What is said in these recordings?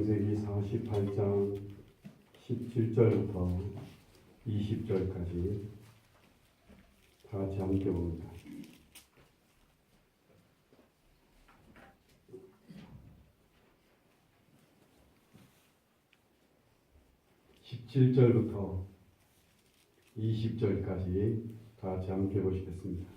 창세기 48장 17절부터 20절까지 다 같이 함께 봅니다. (17절부터) 20절까지 다 같이 함께 보시겠습니다.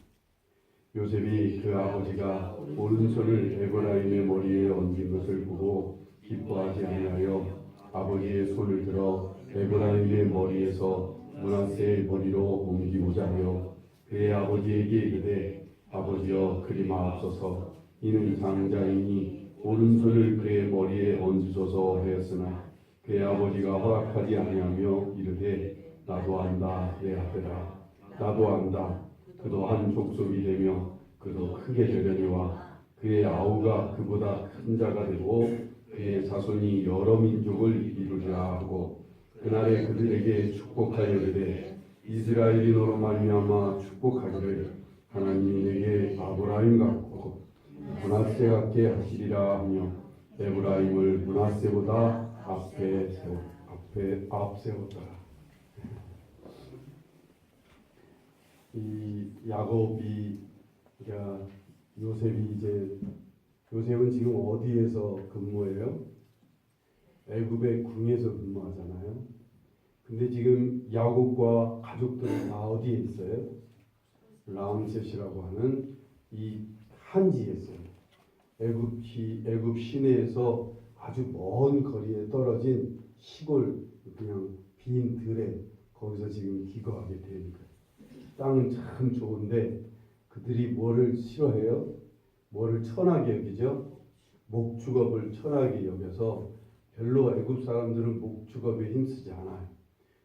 요셉이 그 아버지가 오른손을 에브라임의 머리에 얹은 것을 보고 기뻐하지 아니하여 아버지의 손을 들어 에브라임의 머리에서 므낫세의 머리로 옮기고자 하여 그의 아버지에게 이르되 아버지여 그리 마옵소서 이는 장자이니 오른손을 그의 머리에 얹으소서 하였으나 그의 아버지가 허락하지 아니하며 이르되 나도 안다 내 아들아 나도 안다 그도 한 족속이 되며 그도 크게 되려니와 그의 아우가 그보다 큰 자가 되고 그의 자손이 여러 민족을 이루리라 하고 그날에 그들에게 축복하여 이르되 이스라엘이 너로 말미암아 축복하기를 하나님이 내게 아브라임 같고 므낫세 같게 하시리라 하며 에브라임을 므낫세보다 앞세웠더라. 이 야곱이 그러니까 요셉은 지금 어디에서 근무해요? 애굽의 궁에서 근무하잖아요. 근데 지금 야곱과 가족들은 다 어디에 있어요? 람셋이라고 하는 이 한지에 있어요. 애굽 시내에서 아주 먼 거리에 떨어진 시골 그냥 빈 들에 거기서 지금 기거하게 되는 거예요. 땅은 참 좋은데 그들이 뭐를 싫어해요? 뭐를 천하게 여기죠? 목축업을 천하게 여겨서 별로 애굽 사람들은 목축업에 힘쓰지 않아요.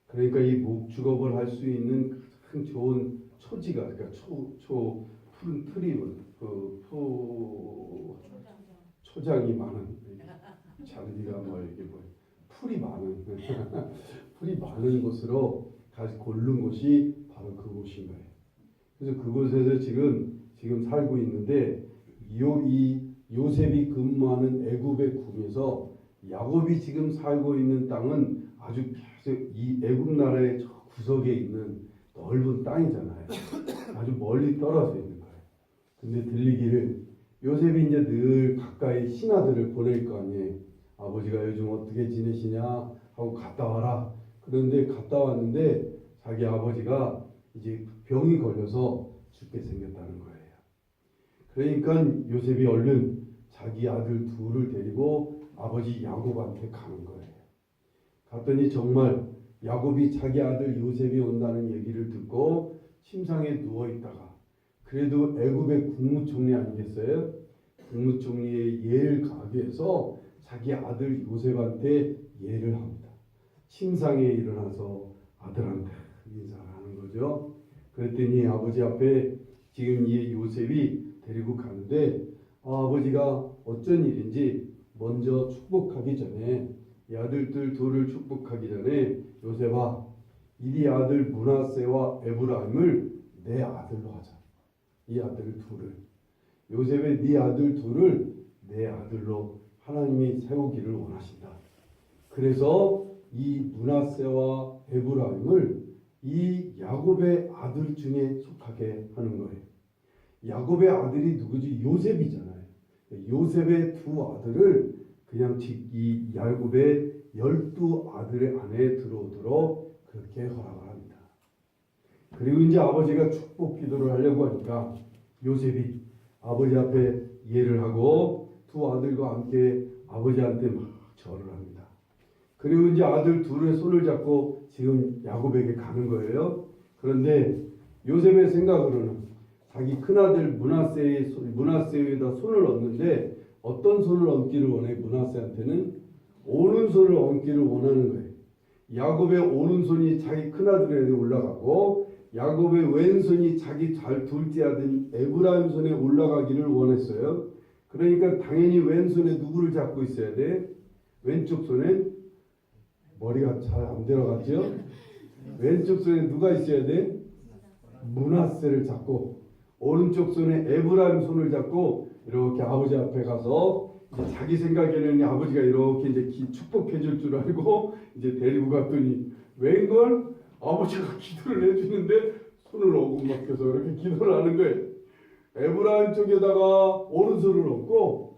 그러니까 이 목축업을 할 수 있는 큰 좋은 초지가 그러니까 푸른 틀이 초장이 많은 잔디가 풀이 많은 곳으로 다시 고른 곳이 바로 그곳인 거예요. 그래서 그곳에서 지금 살고 있는데 이 요셉이 근무하는 애굽의 궁에서 야곱이 지금 살고 있는 땅은 아주 계속 이 애굽 나라의 저 구석에 있는 넓은 땅이잖아요. 아주 멀리 떨어져 있는 거예요. 근데 들리기를 요셉이 이제 늘 가까이 신하들을 보낼 거 아니에요. 아버지가 요즘 어떻게 지내시냐 하고 갔다 와라. 그런데 갔다 왔는데 자기 아버지가 이제 병이 걸려서 죽게 생겼다는 거예요. 그러니까 요셉이 얼른 자기 아들 둘을 데리고 아버지 야곱한테 가는 거예요. 갔더니 정말 야곱이 자기 아들 요셉이 온다는 얘기를 듣고 침상에 누워 있다가 그래도 애굽의 국무총리 아니겠어요? 국무총리의 예를 가하기 위해서 자기 아들 요셉한테 예를 합니다. 침상에 일어나서 아들한테 인사를 하는 거죠. 그랬더니 아버지 앞에 지금 이 요셉이 데리고 가는데 아버지가 어쩐 일인지 먼저 축복하기 전에 이 아들들 둘을 축복하기 전에 요셉아 이리 아들 므낫세와 에브라임을 내 아들로 하자. 이 아들 둘을 요셉의 네 아들 둘을 내 아들로 하나님이 세우기를 원하신다. 그래서 이 므낫세와 에브라임을 이 야곱의 아들 중에 속하게 하는 거예요. 야곱의 아들이 누구지? 요셉이잖아요. 요셉의 두 아들을 그냥 이 야곱의 12아들의 안에 들어오도록 그렇게 허락을 합니다. 그리고 이제 아버지가 축복 기도를 하려고 하니까 요셉이 아버지 앞에 예를 하고 두 아들과 함께 아버지한테 막 절을 합니다. 그리고 이제 아들 둘의 손을 잡고 지금 야곱에게 가는 거예요. 그런데 요셉의 생각으로는 자기 큰아들 므낫세에다 손을 얹는데 어떤 손을 얹기를 원해? 므낫세한테는 오른손을 얹기를 원하는 거예요. 야곱의 오른손이 자기 큰아들에게 올라가고 야곱의 왼손이 자기 둘째 아들 에브라임 손에 올라가기를 원했어요. 그러니까 당연히 왼손에 누구를 잡고 있어야 돼? 왼쪽 손에 머리가 잘 안 들어갔죠? 왼쪽 손에 누가 있어야 돼? 므낫세를 잡고 오른쪽 손에 에브라임 손을 잡고 이렇게 아버지 앞에 가서 이제 자기 생각에는 아버지가 이렇게 이제 축복해 줄 줄 알고 이제 데리고 갔더니 웬걸 아버지가 기도를 해주는데 손을 어긋맞춰서 이렇게 기도를 하는 거예요. 에브라임 쪽에다가 오른손을 얹고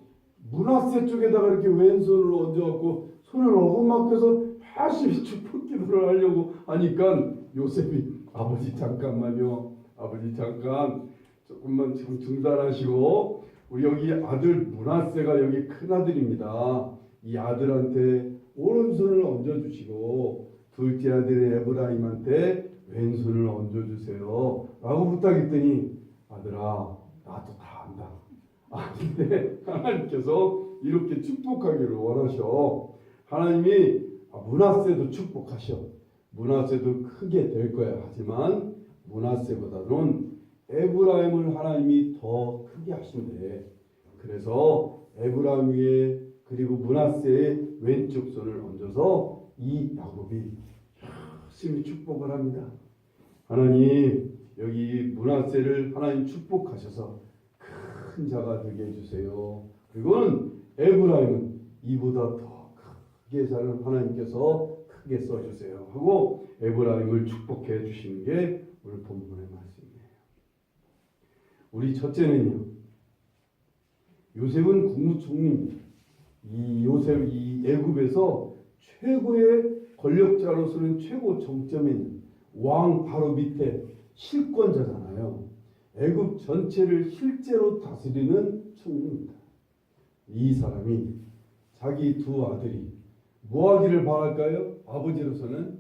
므낫세 쪽에다가 이렇게 왼손을 얹어갖고 손을 어긋맞춰서 열심히 축복 기도를 하려고 하니까 요셉이 아버지 잠깐만요. 아버지 잠깐 조금만 지금 중단하시고 우리 여기 아들 므낫세가 여기 큰 아들입니다. 이 아들한테 오른손을 얹어주시고 둘째 아들 에브라임한테 왼손을 얹어주세요. 라고 부탁했더니 아들아 나도 다 안다. 아닌데 하나님께서 이렇게 축복하기를 원하셔. 하나님이 므낫세도 축복하셔. 므낫세도 크게 될 거야. 하지만 므낫세보다는 에브라임을 하나님이 더 크게 하신대. 그래서 에브라임 위에 그리고 므낫세의 왼쪽 손을 얹어서 이 야곱이 열심히 축복을 합니다. 하나님 여기 므낫세를 하나님 축복하셔서 큰 자가 되게 해주세요. 그리고는 에브라임은 이보다 더 크게 사는 하나님께서 크게 써주세요 하고 에브라임을 축복해 주시는 게 오늘 본문의 말씀이에요. 우리 첫째는요, 요셉은 국무총리입니다. 이 요셉 이 애굽에서 최고의 권력자로서는 최고 정점에 있는 왕 바로 밑에 실권자잖아요. 애굽 전체를 실제로 다스리는 총리입니다. 이 사람이 자기 두 아들이 뭐 하기를 바랄까요? 아버지로서는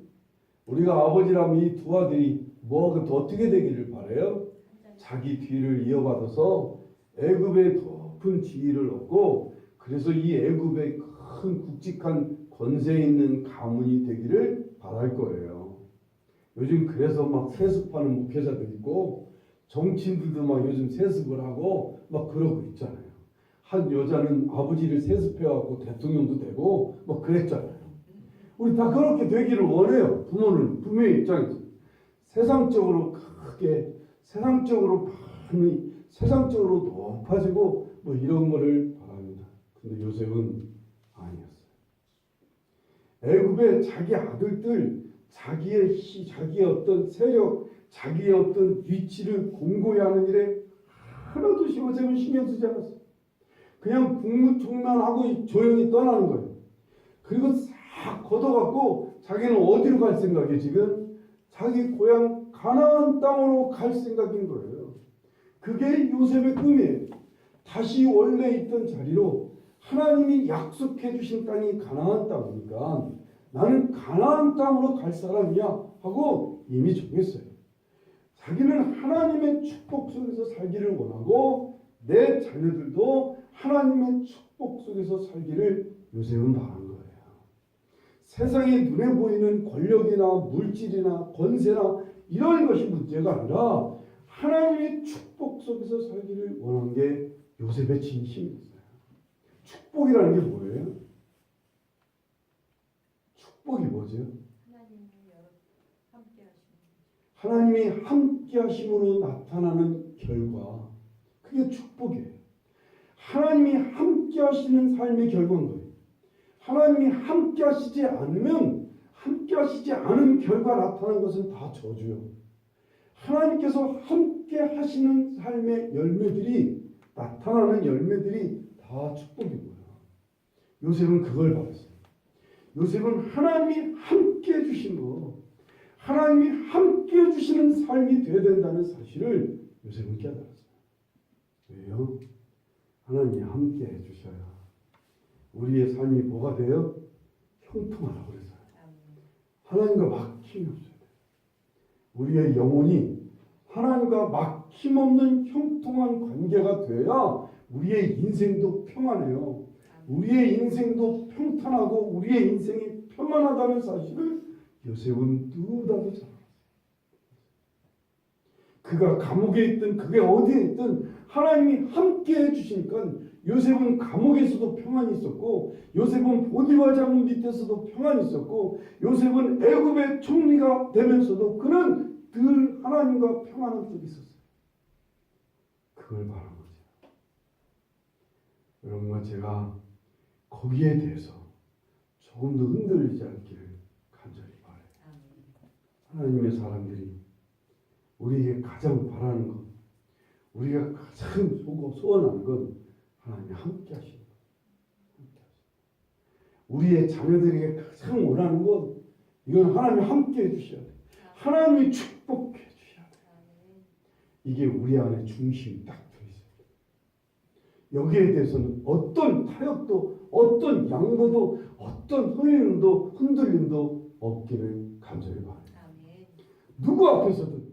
우리가 아버지라면 이 두 아들이 어떻게 되기를 바라요? 자기 뒤를 이어받아서 애굽의 높은 지위를 얻고 그래서 이 애굽의 큰 굵직한 권세 있는 가문이 되기를 바랄 거예요. 요즘 그래서 막 세습하는 목회자들 있고 정치인들도 막 요즘 세습을 하고 막 그러고 있잖아요. 한 여자는 아버지를 세습해갖고 대통령도 되고 막 그랬잖아요. 우리 다 그렇게 되기를 원해요. 부모의 입장에서 세상적으로 크게 세상적으로 많이 세상적으로 높아지고 뭐 이런 거를 바랍니다. 근데 요셉은 아니었어요. 애굽의 자기 아들들 자기의 어떤 세력 자기의 어떤 위치를 공고히 하는 일에 하나도 요셉은 신경 쓰지 않았어요. 그냥 국무총리만 하고 조용히 떠나는 거예요. 그리고 싹 걷어갖고 자기는 어디로 갈 생각이에요? 지금 자기 고향 가나안 땅으로 갈 생각인 거예요. 그게 요셉의 꿈이에요. 다시 원래 있던 자리로 하나님이 약속해 주신 땅이 가나안 땅이니까 나는 가나안 땅으로 갈 사람이야 하고 이미 정했어요. 자기는 하나님의 축복 속에서 살기를 원하고 내 자녀들도 하나님의 축복 속에서 살기를 요셉은 바란 거예요. 세상에 눈에 보이는 권력이나 물질이나 권세나 이런 것이 문제가 아니라 하나님의 축복 속에서 살기를 원한 게 요셉의 진심이었어요. 축복이라는 게 뭐예요? 축복이 뭐죠? 하나님이 함께 하심으로 나타나는 결과, 그게 축복이에요. 하나님이 함께 하시는 삶의 결과인 거예요. 하나님이 함께 하시지 않으면 함께 하시지 않은 결과 나타나는 것은 다 저주요. 하나님께서 함께 하시는 삶의 열매들이 나타나는 열매들이 다 축복이고요. 요셉은 그걸 받았어요. 요셉은 하나님이 함께 해주신 거, 하나님이 함께 해주시는 삶이 되어야 된다는 사실을 요셉은 깨달았어요. 왜요? 하나님이 함께 해주셔야 우리의 삶이 뭐가 돼요? 형통하라고 그랬어요. 하나님과 막힘이 없어야 돼요. 우리의 영혼이 하나님과 막힘없는 형통한 관계가 돼야 우리의 인생도 평안해요. 우리의 인생도 평탄하고 우리의 인생이 평안하다는 사실을 요셉은 누구보다도 잘 알았어요. 그가 감옥에 있든 그게 어디에 있든 하나님이 함께 해주시니까 요셉은 감옥에서도 평안이 있었고 요셉은 보디발 장군 밑에서도 평안이 있었고 요셉은 애굽의 총리가 되면서도 그는 늘 하나님과 평안한 속에 있었어요. 그걸 바란 거죠. 여러분과 제가 거기에 대해서 조금도 흔들리지 않기를 간절히 바라요. 하나님의 사람들이 우리에게 가장 바라는 것, 우리가 가장 소원하는 건 하나님이 함께 하시는 것. 우리의 자녀들에게 가장 원하는 건 이건 하나님이 함께 해주셔야 돼요. 하나님이 축복해 주셔야 돼요. 이게 우리 안에 중심이 딱 들어있어요. 여기에 대해서는 어떤 타협도, 어떤 양보도, 어떤 흔들림도 없기를 간절히 바라요. 누구 앞에서든,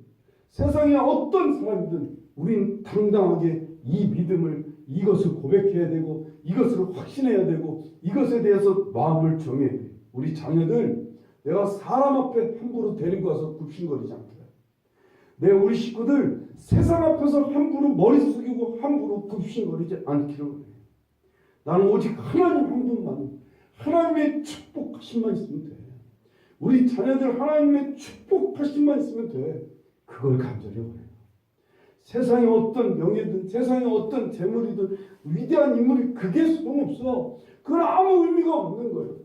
세상에 어떤 사람이든 우린 당당하게 이 믿음을, 이것을 고백해야 되고, 이것을 확신해야 되고, 이것에 대해서 마음을 정해야 돼요. 우리 자녀들, 내가 사람 앞에 함부로 데리고 와서 굽신거리지 않게 해요. 우리 식구들 세상 앞에서 함부로 머리 숙이고 함부로 굽신거리지 않기를 원해요. 나는 오직 하나님 한 분만, 하나님의 축복하심만 있으면 돼. 우리 자녀들 하나님의 축복하심만 있으면 돼. 그걸 간절히 원해요. 세상에 어떤 명예든, 세상에 어떤 재물이든, 위대한 인물이 그게 소용없어. 그건 아무 의미가 없는 거예요.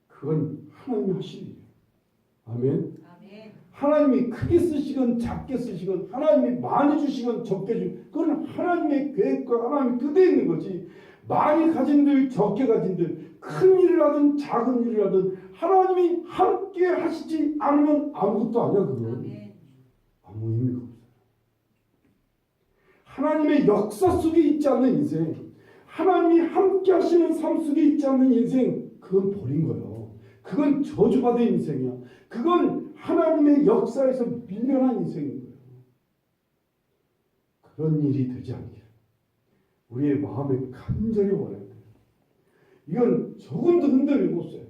그건 하나님이 하실 일이에요. 아멘. 하나님이 크게 쓰시건 작게 쓰시건, 하나님이 많이 주시건 적게 주시건, 그건 하나님의 계획과 하나님의 뜻에 있는 거지. 많이 가진들, 적게 가진들, 큰 일을 하든 작은 일을 하든 하나님이 함께 하시지 않으면 아무것도 아니야. 그건 아무 의미가 없어요. 하나님의 역사 속에 있지 않는 인생, 하나님이 함께 하시는 삶 속에 있지 않는 인생, 그건 버린 거예요. 그건 저주받은 인생이야. 그건 하나님의 역사에서 밀려난 인생인 거예요. 그런 일이 되지 않기를 우리의 마음에 간절히 원해야 돼요. 이건 조금도 흔들림 없어요.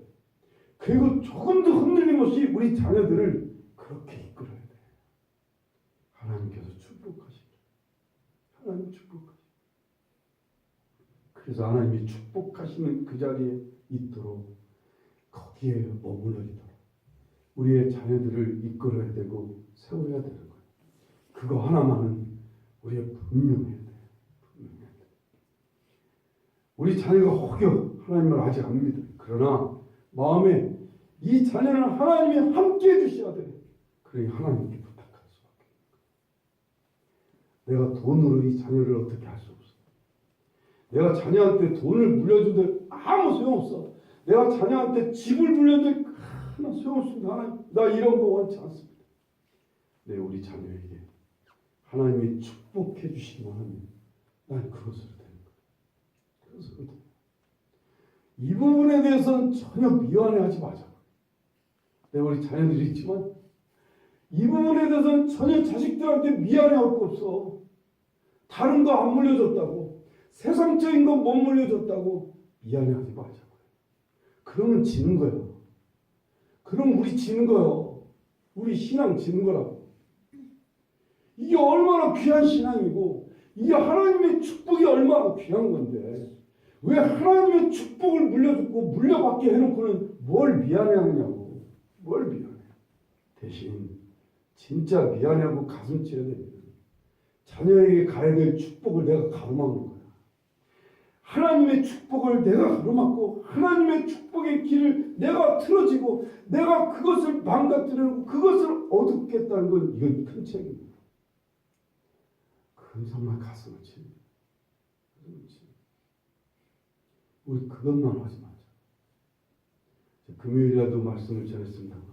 그리고 조금도 흔들림 없이 우리 자녀들을 그렇게 이끌어야 돼요. 하나님께서 축복하시죠. 하나님 축복하시죠. 그래서 하나님이 축복하시는 그 자리에 있도록 거기에 머물러있도록 우리의 자녀들을 이끌어야 되고 세워야 되는 거예요. 그거 하나만은 우리가 분명해야 돼요. 우리 자녀가 혹여 하나님을 아직 안 믿어요. 그러나 마음에 이 자녀는 하나님이 함께 해주셔야 돼요. 그러니 하나님께 부탁할 수밖에 없어요. 내가 돈으로 이 자녀를 어떻게 할 수 없어. 내가 자녀한테 돈을 물려준들 아무 소용없어. 내가 자녀한테 집을 물려준들 하나 소용없습니다. 하나님, 나 이런 거 원치 않습니다. 네, 우리 자녀에게 하나님이 축복해 주시기만 하면 난 그것으로 되는 거예요. 그것으로 돼요. 이 부분에 대해서는 전혀 미안해하지 마자. 네, 우리 자녀들이 있지만 이 부분에 대해서는 전혀 자식들한테 미안해할 거 없어. 다른 거 안 물려줬다고, 세상적인 거 못 물려줬다고 미안해하지 마자고요. 그러면 지는 거예요. 그럼 우리 지는 거예요. 우리 신앙 지는 거라고. 이게 얼마나 귀한 신앙이고 이게 하나님의 축복이 얼마나 귀한 건데 왜 하나님의 축복을 물려주고 물려받게 해놓고는 뭘 미안해하느냐고. 뭘 미안해. 대신 진짜 미안해하고 가슴 찌어야 됩니다. 자녀에게 가야 될 축복을 내가 가로막는 거야. 하나님의 축복을 내가 가로막고 하나님의 축복의 길을 내가 틀어지고 내가 그것을 망가뜨리고 그것을 어둡겠다는 건 이건 큰 책임입니다. 그건 정말 가슴을 칩니다. 우리 그것만 하지 마자. 금요일에도 말씀을 전했습니다만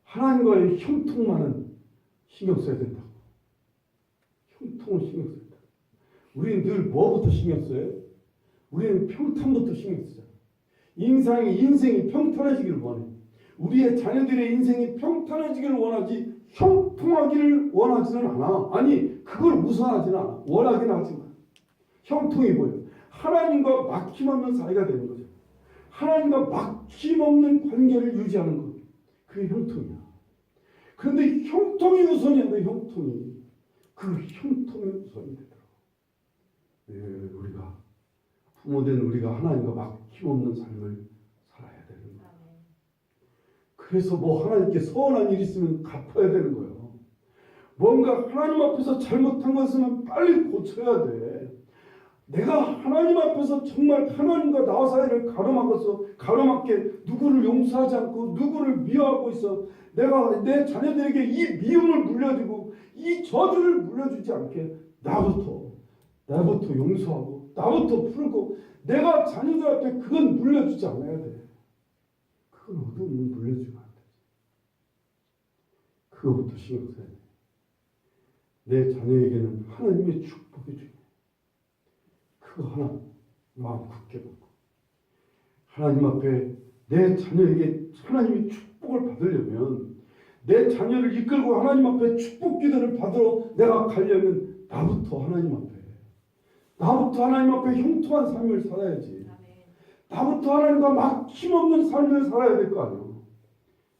하나님과의 형통만은 신경 써야 된다고. 형통을 신경 써야 된다. 우리는 늘 뭐부터 신경 써요? 우리는 평탄부터 신경 쓰잖아. 인생이 평탄해지기를 원해. 우리의 자녀들의 인생이 평탄해지기를 원하지 형통하기를 원하지는 않아. 아니 그걸 우선하지는 않아. 원하긴 하지만 형통이 뭐예요? 하나님과 막힘없는 사이가 되는 거죠. 하나님과 막힘없는 관계를 유지하는 것. 그게 형통이야. 그런데 형통이 우선이야. 형통이. 그 형통이 우선이 되더라고. 네, 우리가 부모된 우리가 하나님과 막힘없는 삶을 살아야 되는 거야. 그래서 뭐 하나님께 서운한 일이 있으면 갚아야 되는 거예요. 뭔가 하나님 앞에서 잘못한 것은 빨리 고쳐야 돼. 내가 하나님 앞에서 정말 하나님과 나 사이를 가로막게 누구를 용서하지 않고 누구를 미워하고 있어. 내가 내 자녀들에게 이 미움을 물려주고 이 저주를 물려주지 않게 나부터 용서하고 나부터 풀고 내가 자녀들한테 그건 물려주지 않아야 돼. 그건 어두움은 물려주면 안 돼. 그거부터 신경 써야 돼. 내 자녀에게는 하나님의 축복이 중요해. 그거 하나 마음 굳게 먹고 하나님 앞에 내 자녀에게 하나님의 축복을 받으려면 내 자녀를 이끌고 하나님 앞에 축복 기도를 받으러 내가 가려면 나부터 하나님 앞에 형통한 삶을 살아야지. 나부터 하나님과 막힘없는 삶을 살아야 될 거 아니야.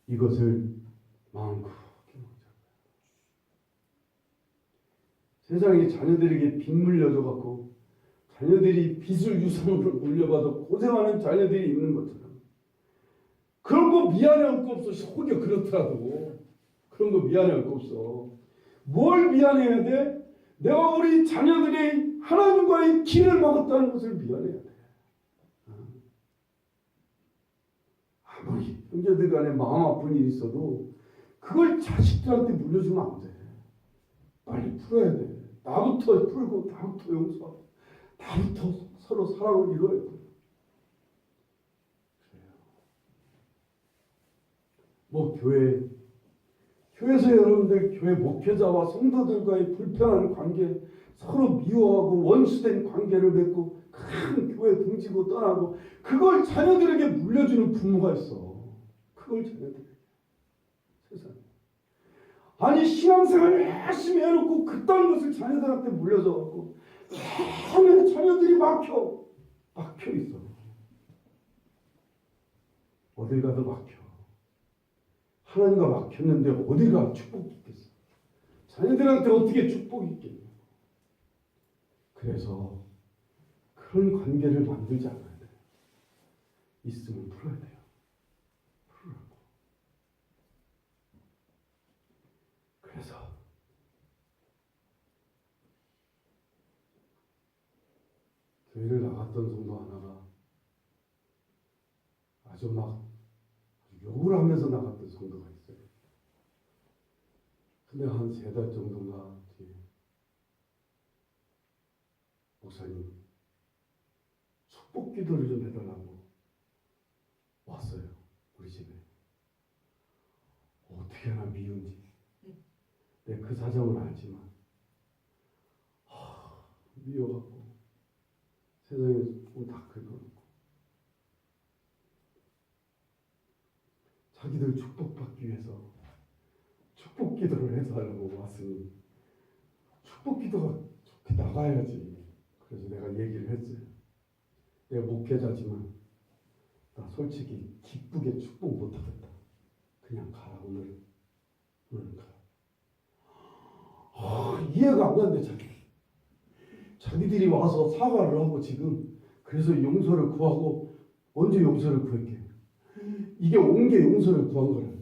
이것을 마음 굳게 먹자. 세상에 자녀들에게 빚 물려줘 갖고 자녀들이 빚을 유산으로 물려받아 고생하는 자녀들이 있는 것처럼 그런 거 미안해할 거 없어. 속여 그렇더라도 그런 거 미안해할 거 없어. 뭘 미안해야 돼? 내가 우리 자녀들이 하나님과의 길을 막았다는 것을 미안해야 돼. 아무리 형제들 간에 마음 아픈 일이 있어도 그걸 자식들한테 물려주면 안 돼. 빨리 풀어야 돼. 나부터 풀고 나부터 용서하고 나부터 서로 사랑을 이루어야 돼. 뭐 교회에서 여러분들 교회 목회자와 성도들과의 불편한 관계, 서로 미워하고 원수된 관계를 맺고 큰 교회 등지고 떠나고 그걸 자녀들에게 물려주는 부모가 있어. 그걸 자녀들에게. 세상에. 아니 신앙생활을 열심히 해놓고 그딴 것을 자녀들한테 물려줘갖고 하면 자녀들이 막혀 있어. 어딜 가도 막혀. 하나님과 막혔는데 어디가 축복이 있겠어? 자녀들한테 어떻게 축복이 있겠냐? 그래서 그런 관계를 만들지 않아야 돼요. 있으면 풀어야 돼요. 풀으라고. 그래서 교회를 나갔던 성도 하나가 아주 욕을 하면서 나갔던 성도가 있어요. 근데 한 3달 정도인가 뒤에 목사님 축복 기도를 좀 해달라고 왔어요. 우리 집에. 어떻게 하나 미운지 내 그 사정은 알지만 미워갖고 세상에 다 긁어놓고 자기들 축복받기 위해서 축복 기도를 해달라고 왔으니 축복 기도가 좋게 나가야지. 그래서 내가 얘기를 했어요. 내가 목회자지만 나 솔직히 기쁘게 축복 못하겠다. 그냥 가라. 오늘은 가라. 이해가 안 가는데 자기들이 와서 사과를 하고 지금 그래서 용서를 구하고 언제 용서를 구했게? 이게 온 게 용서를 구한 거라는데.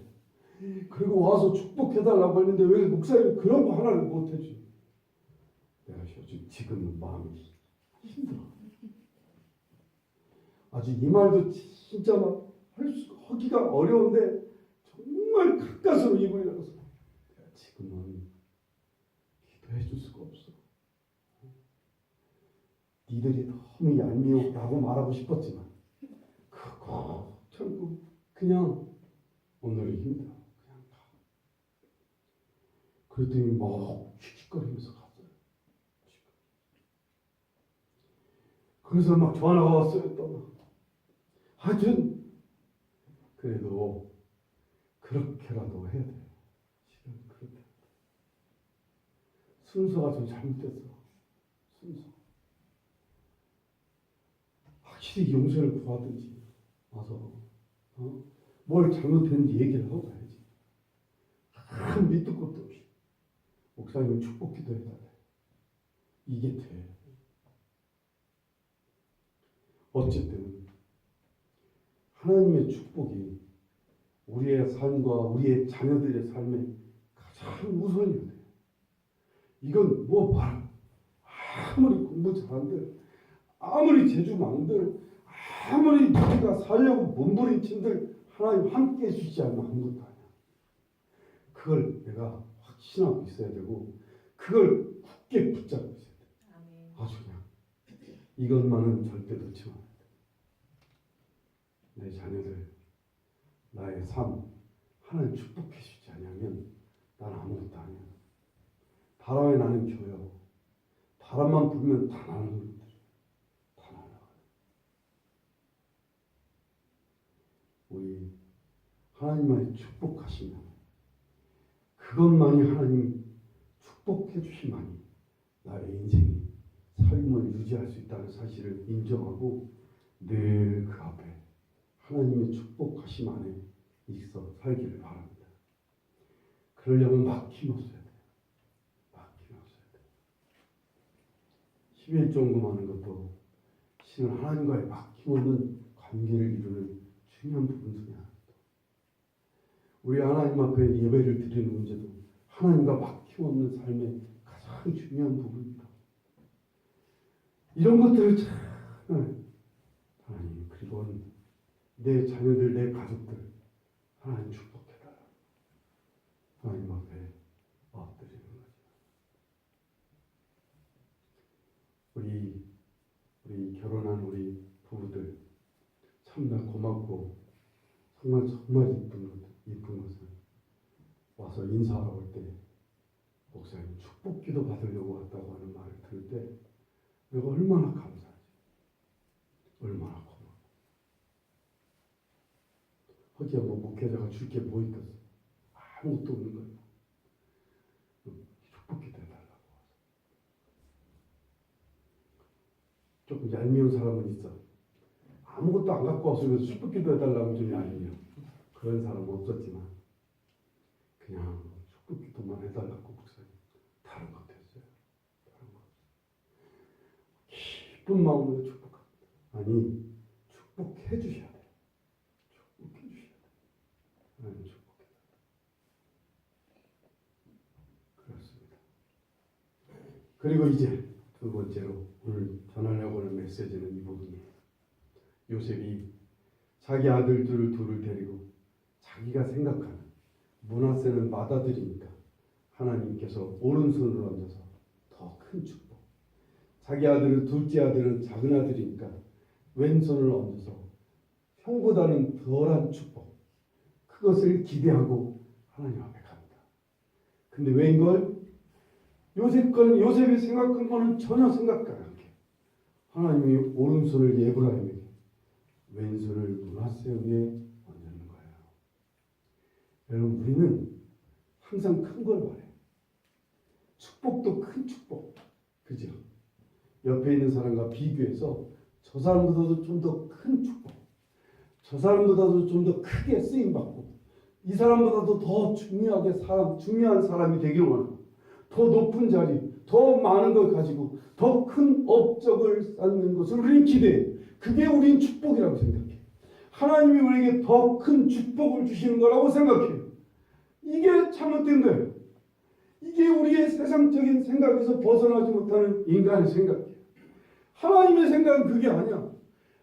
그리고 와서 축복해달라고 했는데 왜 목사님이 그런 거 하나를 못 해주지? 내가 요즘 지금은 마음이 힘들어. 아주 이 말도 진짜 막 하기가 어려운데 정말 가까스로 입을 열어서 내가 지금은 기도해 줄 수가 없어. 니들이 너무 얄미웠다고 말하고 싶었지만 그거 참고 그냥 오늘이 힘들어. 그냥 가. 그랬더니 막 킥킥거리면서 갔어요. 그래서 막 전화가 왔어요. 또 하여튼 그래도 그렇게라도 해야 돼. 지금 그렇게 순서가 좀 잘못됐어. 순서. 확실히 용서를 구하든지 와서 뭘 잘못했는지 얘기를 하고 가야지. 큰 밑도 끝도 없이 목사님 축복 기도해달래. 이게 돼. 어쨌든 하나님의 축복이 우리의 삶과 우리의 자녀들의 삶에 가장 우선이어야 돼. 이건 뭐 말 아무리 공부 잘한들 아무리 제주망들, 아무리 우리가 살려고 몸부림친들 하나님 함께 해주지 않으면 아무것도 아니야. 그걸 내가 확신하고 있어야 되고 그걸 굳게 붙잡고 있어야 돼. 아주 그냥 이것만은 절대 놓지 말아야 돼. 내 자녀들, 나의 삶 하나님 축복해 주지 않으면 나는 아무것도 아니야. 바람에 나는 겨요. 바람만 불면 다 나는 것들, 다 날아가요. 우리 하나님만이 축복하시면 그것만이 하나님 축복해 주시만이 나의 인생이 삶을 유지할 수 있다는 사실을 인정하고 늘 그 앞에 하나님의 축복하심 안에 있어 살기를 바랍니다. 그러려면 막힘없어야 돼요. 막힘없어야 돼요. 11종금하는 것도 신은 하나님과의 막힘없는 관계를 이루는 중요한 부분 중에 하나입니다. 우리 하나님 앞에 예배를 드리는 문제도 하나님과 막힘없는 삶의 가장 중요한 부분입니다. 이런 것들을 참 하나님, 그리고 내 자녀들, 내 가족들 하나님 축복해달라. 하나님 앞에 엎드리는 거죠. 우리 결혼한 우리 부부들 참나 고맙고 정말 이쁜 것은 와서 인사하러 올 때 목사님 축복기도 받으려고 왔다고 하는 말을 들을 때 내가 얼마나 감사하지. 얼마나 고마워. 허기야 뭐 목회자가 줄 게 뭐 있겠어. 아무것도 없는 거야. 축복기도 해달라고. 조금 얄미운 사람은 있어. 아무것도 안 갖고 와서 축복기도 해달라고 좀 얄미워. 그런 사람은 없었지만 그냥 축복기도만 해달라고 목사님. 다른 것 됐어요. 다른 것. 기쁜 마음으로 축복합니다. 아니 축복해 주셔야 돼요. 축복해 주셔야 돼요. 하나님 축복해. 그렇습니다. 그리고 이제 두 번째로 오늘 전하려고 하는 메시지는 이 부분이에요. 요셉이 자기 아들들을 둘을 데리고 자기가 생각하는 므낫세는 맏아들이니까 하나님께서 오른손을 얹어서 더 큰 축복, 자기 아들은 둘째 아들은 작은 아들이니까 왼손을 얹어서 형보다는 덜한 축복, 그것을 기대하고 하나님 앞에 갑니다. 근데 웬걸? 요셉이 생각한 거는 전혀 생각과 않게 하나님이 오른손을 에브라임에게, 왼손을 므낫세 위에 얹는 거예요. 여러분, 우리는 항상 큰 걸 바래요. 축복도 큰 축복, 그죠? 옆에 있는 사람과 비교해서 저 사람보다도 좀 더 큰 축복, 저 사람보다도 좀 더 크게 쓰임받고 이 사람보다도 더 중요한 사람이 되길 원하고 더 높은 자리, 더 많은 걸 가지고 더 큰 업적을 쌓는 것을 우리는 기대해요. 그게 우리는 축복이라고 생각해요. 하나님이 우리에게 더 큰 축복을 주시는 거라고 생각해요. 이게 잘못된 거예요. 이게 우리의 세상적인 생각에서 벗어나지 못하는 인간의 생각이에요. 하나님의 생각은 그게 아니야.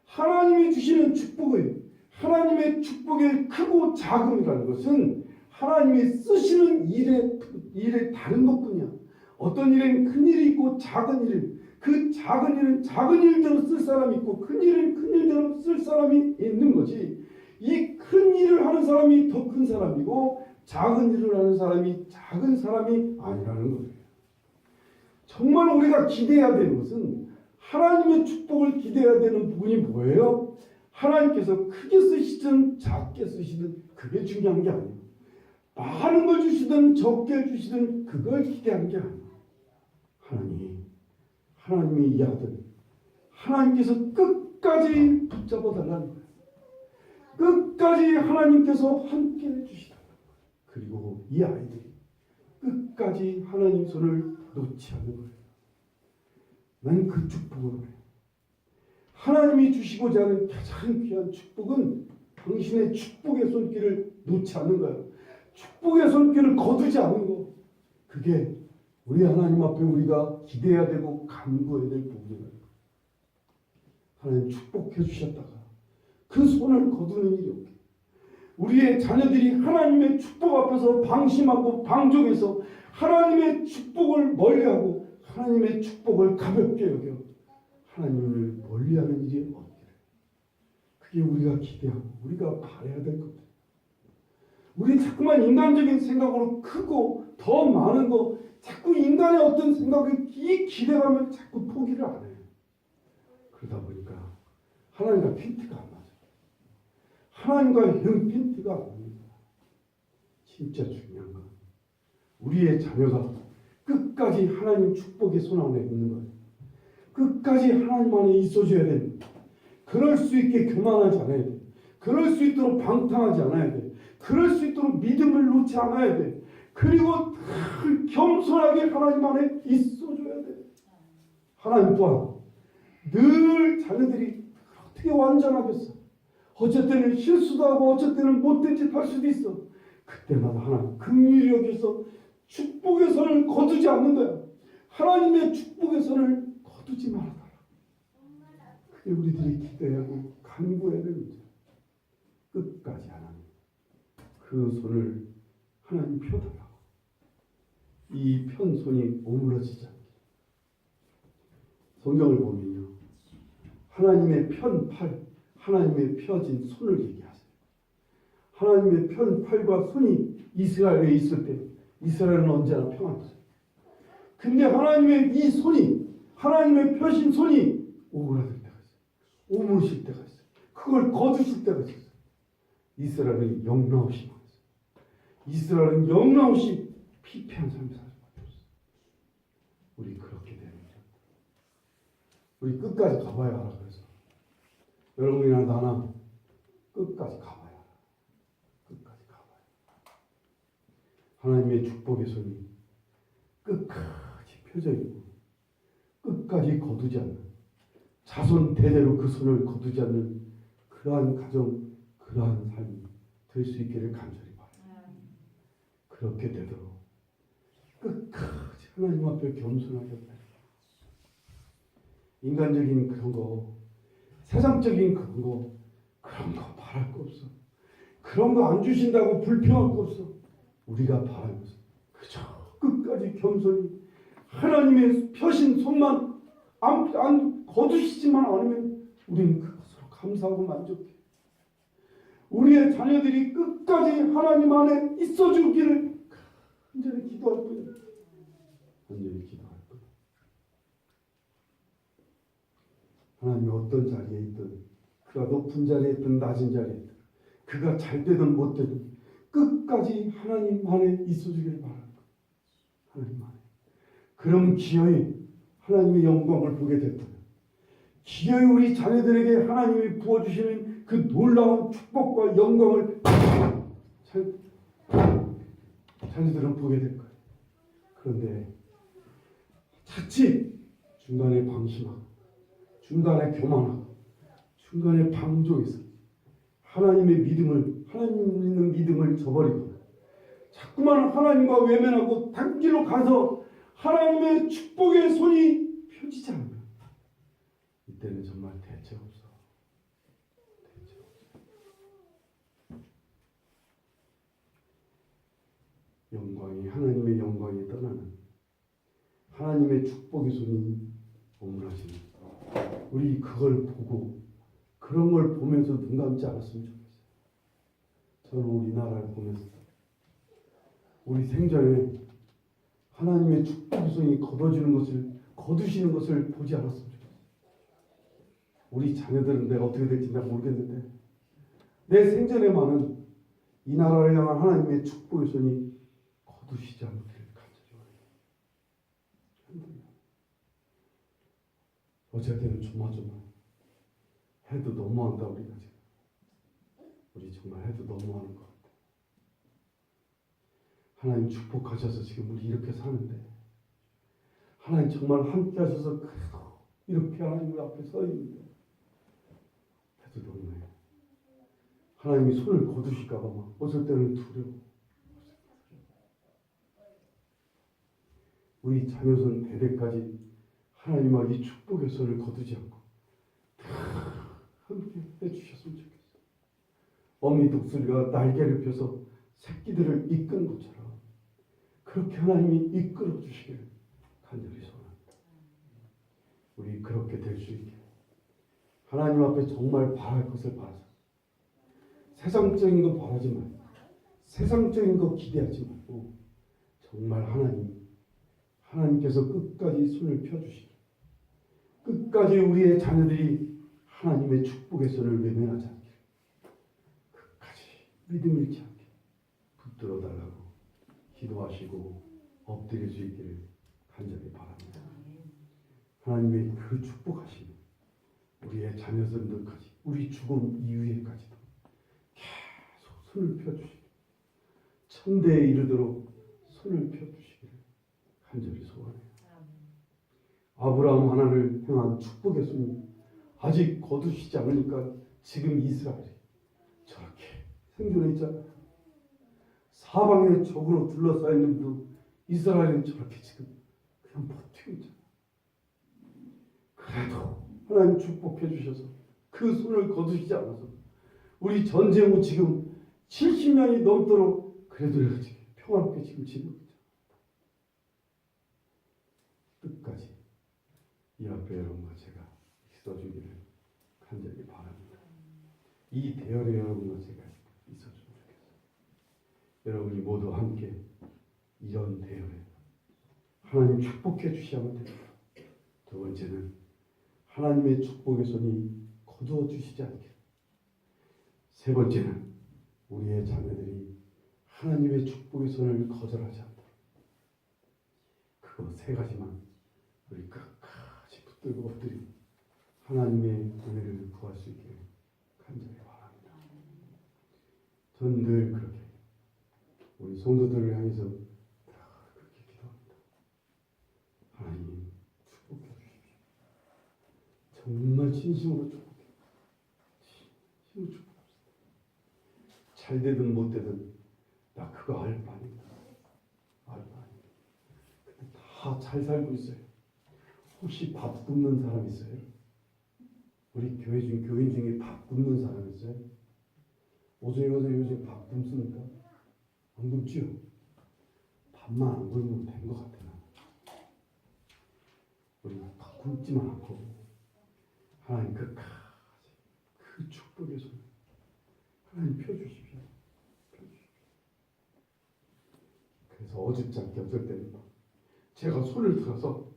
하나님이 주시는 축복이에요. 하나님의 축복의 크고 작음이라는 것은 하나님이 쓰시는 일에 다른 것뿐이야. 어떤 일엔 큰 일이 있고 작은 일, 그 작은 일은 작은 일대로 쓸 사람이 있고 큰 일은 큰 일대로 쓸 사람이 있는 거지. 이 큰 일을 하는 사람이 더 큰 사람이고 작은 일을 하는 사람이 작은 사람이 아니라는 거예요. 정말 우리가 기대해야 되는 것은 하나님의 축복을 기대해야 되는 부분이 뭐예요? 하나님께서 크게 쓰시든 작게 쓰시든 그게 중요한 게 아니에요. 많은 걸 주시든 적게 주시든 그걸 기대하는 게 아니에요. 하나님이 이 아들, 하나님께서 끝까지 붙잡아 달라는 거예요. 끝까지 하나님께서 함께 해주시다는 거예요. 그리고 이 아이들이 끝까지 하나님 손을 놓지 않는 거예요. 나는 그 축복을 해요. 하나님이 주시고자 하는 가장 귀한 축복은 당신의 축복의 손길을 놓지 않는 거예요. 축복의 손길을 거두지 않는 거. 그게 우리 하나님 앞에 우리가 기대해야 되고 간구해야 될 부분이에요. 하나님 축복해 주셨다가 그 손을 거두는 일이 없게 우리의 자녀들이 하나님의 축복 앞에서 방심하고 방종해서 하나님의 축복을 멀리하고 하나님의 축복을 가볍게 여겨 하나님을 멀리하는 일이 없기를 그게 우리가 기대하고 우리가 바라야 될 겁니다. 우리 자꾸만 인간적인 생각으로 크고 더 많은 거 자꾸 인간의 어떤 생각에 이 기대감을 자꾸 포기를 안 해요. 그러다 보니까 하나님과 핀트가 안 맞아요. 하나님과의 핀트가 안 납니다. 진짜 중요한 건 우리의 자녀가 끝까지 하나님 축복의 손 안에 있는 거예요. 끝까지 하나님 안에 있어줘야 됩니다. 그럴 수 있게 교만하지 않아야 돼요. 그럴 수 있도록 방탕하지 않아야 돼요. 그럴 수 있도록 믿음을 놓지 않아야 돼요. 그리고 겸손하게 하나님 안에 있어줘야 돼요. 하나님 또한 늘 자녀들이 어떻게 완전하겠어. 어쩔 때는 실수도 하고 어쩔 때는 못된 짓 할 수도 있어. 그때마다 하나님 긍휼히 여겨서 축복의 선을 거두지 않는 거야. 하나님의 축복의 선을 거두지 말아달라. 그게 우리들이 기대하고 간구해야 됩니다. 끝까지 하나님 그 손을 하나님 펴달라고. 이 편손이 오므러지지 않게. 성경을 보면요. 하나님의 편팔, 하나님의 펴진 손을 얘기하세요. 하나님의 편팔과 손이 이스라엘에 있을 때 이스라엘은 언제나 평안했어요. 근데 하나님의 이 손이 하나님의 펴신 손이 오그라들 때가 있어요. 오므실 때가 있어요. 그걸 거두실 때가 있어요. 이스라엘은 영락없이 망했어요. 이스라엘은 영락없이 피폐한 삶을 살 수밖에 없어요. 우리 그렇게 됩니다. 우리 끝까지 가봐야 하라 그래서 여러분이나 나나 끝까지 가봐야 하라. 끝까지 가봐야 하라. 하나님의 축복의 손이 끝까지 펴져 있고 끝까지 거두지 않는 자손 대대로 그 손을 거두지 않는 그러한 가정 그러한 삶이 될 수 있기를 간절히 바랍니다. 그렇게 되도록 끝까지 하나님 앞에 겸손하게 합니다. 인간적인 그런 거, 세상적인 그런 거 바랄 거 없어. 그런 거 안 주신다고 불평할 거 없어. 우리가 바라는 것은 그저 끝까지 겸손히 하나님의 펴신 손만 안 거두시지만 않으면 우리는 그것으로 감사하고 만족해. 우리의 자녀들이 끝까지 하나님 안에 있어주기를 간절히 기도할 뿐이야. 간절히 기도할 뿐. 하나님이 어떤 자리에 있든 그가 높은 자리에 있든 낮은 자리에 있든 그가 잘 되든 못 되든 끝까지 하나님 안에 있어주기를 바랍니다. 하나님 안에. 그럼 기어이 하나님의 영광을 보게 됐다. 기어이 우리 자녀들에게 하나님이 부어주시는 그 놀라운 축복과 영광을 자녀들은 보게 될 거예요. 그런데 자칫 중간에 방심하고 중간에 교만하고 중간에 방종해서 하나님의 믿음을 하나님 믿는 믿음을 저버리고 자꾸만 하나님과 외면하고 단길로 가서 하나님의 축복의 손이 펴지지 않는 이때는 정말 대책 없어. 대책 없어. 영광이 하나님의 영광이 떠나는 하나님의 축복의 손이 오므라지는 우리 그걸 보고 그런 걸 보면서 눈 감지 않았으면 좋겠어요. 저는 우리나라를 보면서 우리 생전에 하나님의 축복의 손이 거두시는 것을 보지 않았으면 좋겠어요. 우리 자녀들은 내가 어떻게 될지 내가 모르겠는데 내 생전에만은 이 나라를 향한 하나님의 축복의 손이 거두시지 않기를 간절히 바랍니다. 어쩔 때는 조마조마 해도 너무한다 우리가 지금. 우리 정말 해도 너무하는 것 같아. 하나님 축복하셔서 지금 우리 이렇게 사는데 하나님 정말 함께 하셔서 그래도 이렇게 하나님 앞에 서 있는데 해도 너무해. 하나님이 손을 거두실까 봐 막 어쩔 때는 두려워. 우리 자녀손 대대까지 하나님과 이 축복의 손을 거두지 않고 함께 해주셨으면 좋겠어요. 어미 독수리가 날개를 펴서 새끼들을 이끈 것처럼 그렇게 하나님이 이끌어 주시기를 간절히 소원합니다. 우리 그렇게 될 수 있게 하나님 앞에 정말 바랄 것을 바라자. 세상적인 거 바라지 말고 세상적인 거 기대하지 말고 정말 하나님께서 끝까지 손을 펴주시기, 끝까지 우리의 자녀들이 하나님의 축복의 손을 외면하지 않게, 끝까지 믿음 잃지 않게 붙들어 달라고 기도하시고 엎드릴 수 있기를 간절히 바랍니다. 하나님의 그 축복하심이 우리의 자녀들까지, 우리 죽음 이후에까지도 계속 손을 펴주시고 천대에 이르도록 손을 펴주시기를 간절히 소원해요. 아브라함 하나를 향한 축복의 손이 아직 거두시지 않으니까 지금 이스라엘이 저렇게 생존해 있잖아요. 사방에 적으로 둘러싸여 있는데도 이스라엘은 저렇게 지금 그냥 버티고 있잖아요. 그래도 하나님 축복해 주셔서 그 손을 거두시지 않아서 우리 전쟁 후 지금 70년이 넘도록 그래도 이렇게 평화롭게 지금 지내고 있잖아요. 끝까지 이 앞에 여러분과 제가 있어주기를 간절히 바랍니다. 이 대열에 여러분과 제가 있어주면 좋겠어요. 여러분이 모두 함께 이런 대열에 하나님 축복해 주셔야만 됩니다. 두 번째는 하나님의 축복의 손이 거두어 주시지 않게. 세 번째는 우리의 자녀들이 하나님의 축복의 손을 거절하지 않도록. 그거 세 가지만 우리 끝까지 붙들고 엎드리고 하나님의 은혜를 구할 수 있기를 간절히 바랍니다. 전 늘 그렇게 우리 성도들을 향해서 그렇게 기도합니다. 하나님 축복해 주십시오. 정말 진심으로 축복해. 진심으로 축복합시다. 잘 되든 못 되든 나 그거 알 바 아닙니다. 알 바 아닙니다. 근데 다 잘 살고 있어요. 혹시 밥 굶는 사람 있어요? 우리 교인 중에 밥 굶는 사람 있어요? 오전에 요즘 밥 굶습니까? 안 굶지요? 밥만 안 굶으면 된 것 같아요. 우리 밥 굶지만 않고 하나님 끝까지 그 축복의 손 하나님 펴주십시오. 그래서 어줍지 않게 어쩔 때는 제가 손을 들어서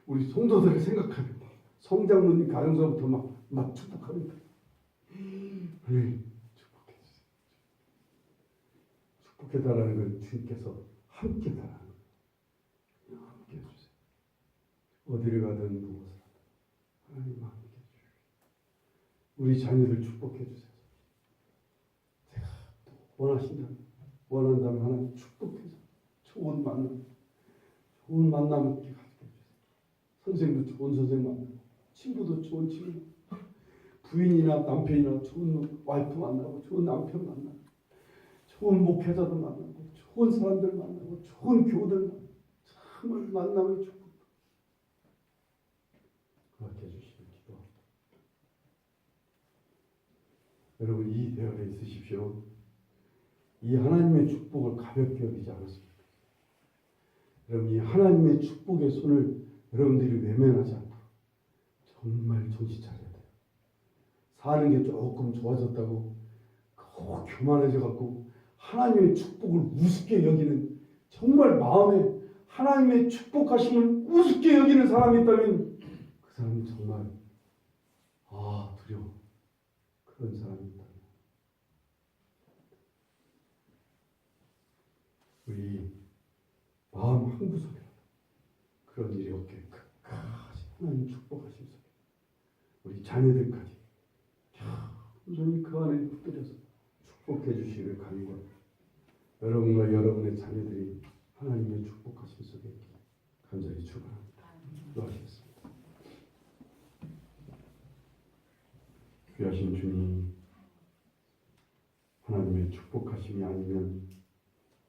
우리 성도들을 생각하면 성장로님 가정서부터 막 축복합니다. 하나님 축복해 주세요. 축복해달라는 걸 주님께서 함께 달라는 거예요. 함께 해주세요. 어디를 가든 무엇을 하든 하나님 함께 해주세요. 우리 자녀들 축복해 주세요. 제가 또 원한다면 하나님 축복해서 좋은 만남 있게 가지게 해주세요. 선생님도 좋은 선생님 만나고 친구도 좋은 친구, 부인이나 남편이나 좋은 와이프 만나고 좋은 남편 만나고 좋은 목회자들 만나고 좋은 사람들 만나고 좋은 교우들 만나고 정말 만남의 축복 그렇게 해주시길 기도합니다. 여러분 이 대열에 있으십시오. 이 하나님의 축복을 가볍게 여기지 않았습니다. 여러분 이 하나님의 축복의 손을 여러분들이 외면하지 않도록 정말 정신 차려야 돼요. 사는 게 조금 좋아졌다고 교만해져 갖고 하나님의 축복을 우습게 여기는 정말 마음에 하나님의 축복하심을 우습게 여기는 사람이 있다면 그 사람은 정말 두려워. 그런 사람이 있다면 우리 마음 한구석이라도 그런 일이 없게 끝까지 하나님 축복하심 속에 우리 자녀들까지 온전히 그 안에 붙들여서 축복해 주시기를 간구합니다. 여러분과 여러분의 자녀들이 하나님의 축복하심 속에 간절히 축원합니다. 기도하시겠습니다. 귀하신 주님, 하나님의 축복하심이 아니면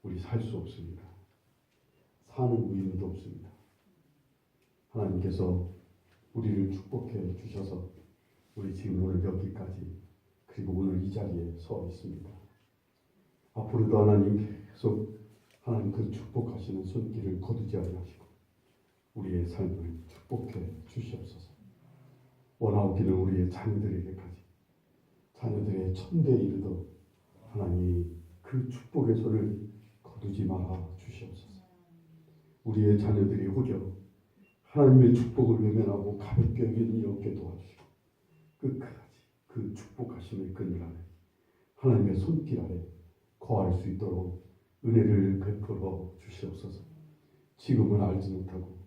우리 살 수 없습니다. 사는 의미도 없습니다. 하나님께서 우리를 축복해 주셔서 우리 지금 오늘 여기까지 그리고 오늘 이 자리에 서 있습니다. 앞으로도 하나님 계속 하나님 그 축복하시는 손길을 거두지 아니하시고 우리의 삶을 축복해 주시옵소서. 원하옵기는 우리의 자녀들에게까지 자녀들의 천대에 이르도 하나님 그 축복의 손을 거두지 말아 주시옵소서. 우리의 자녀들이 오려 하나님의 축복을 외면하고 가볍게 여기는 일 없게 도와주시고 끝까지 그 축복하심의 그늘 아래 하나님의 손길 아래 거할 수 있도록 은혜를 베풀어 주시옵소서. 지금은 알지 못하고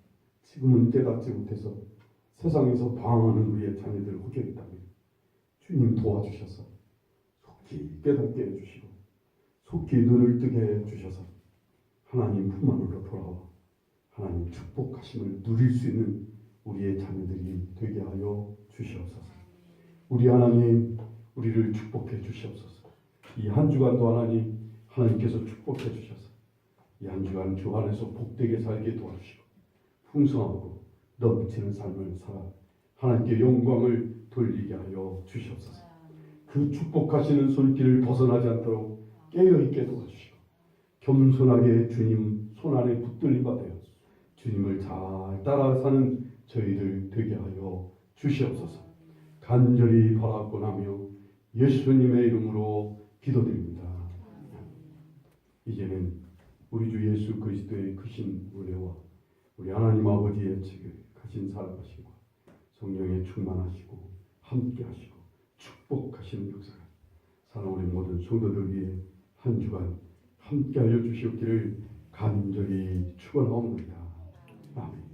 지금은 깨닫지 못해서 세상에서 방황하는 우리의 자녀들 혹여 있다면 주님 도와주셔서 속히 깨닫게 해주시고 속히 눈을 뜨게 해주셔서 하나님 품 안으로 돌아와 하나님 축복하심을 누릴 수 있는 우리의 자녀들이 되게 하여 주시옵소서. 우리 하나님 우리를 축복해 주시옵소서. 이 한 주간도 하나님께서 축복해 주셔서 이 한 주간 주 안에서 복되게 살게 도와주시고 풍성하고 넘치는 삶을 살아 하나님께 영광을 돌리게 하여 주시옵소서. 그 축복하시는 손길을 벗어나지 않도록 깨어있게 도와주시고 겸손하게 주님 손 안에 붙들림 받아 주님을 잘 따라 사는 저희들 되게 하여 주시옵소서. 간절히 바라고나며 예수님의 이름으로 기도드립니다. 이제는 우리 주 예수 그리스도의 크신 은혜와 우리 하나님 아버지의 지극하신 사랑하심과 성령의 충만하시고 함께하시고 축복하시는 역사가 사는 우리 모든 성도들 위해 한 주간 함께하여 주시옵기를 간절히 축원하옵나이다. 아멘.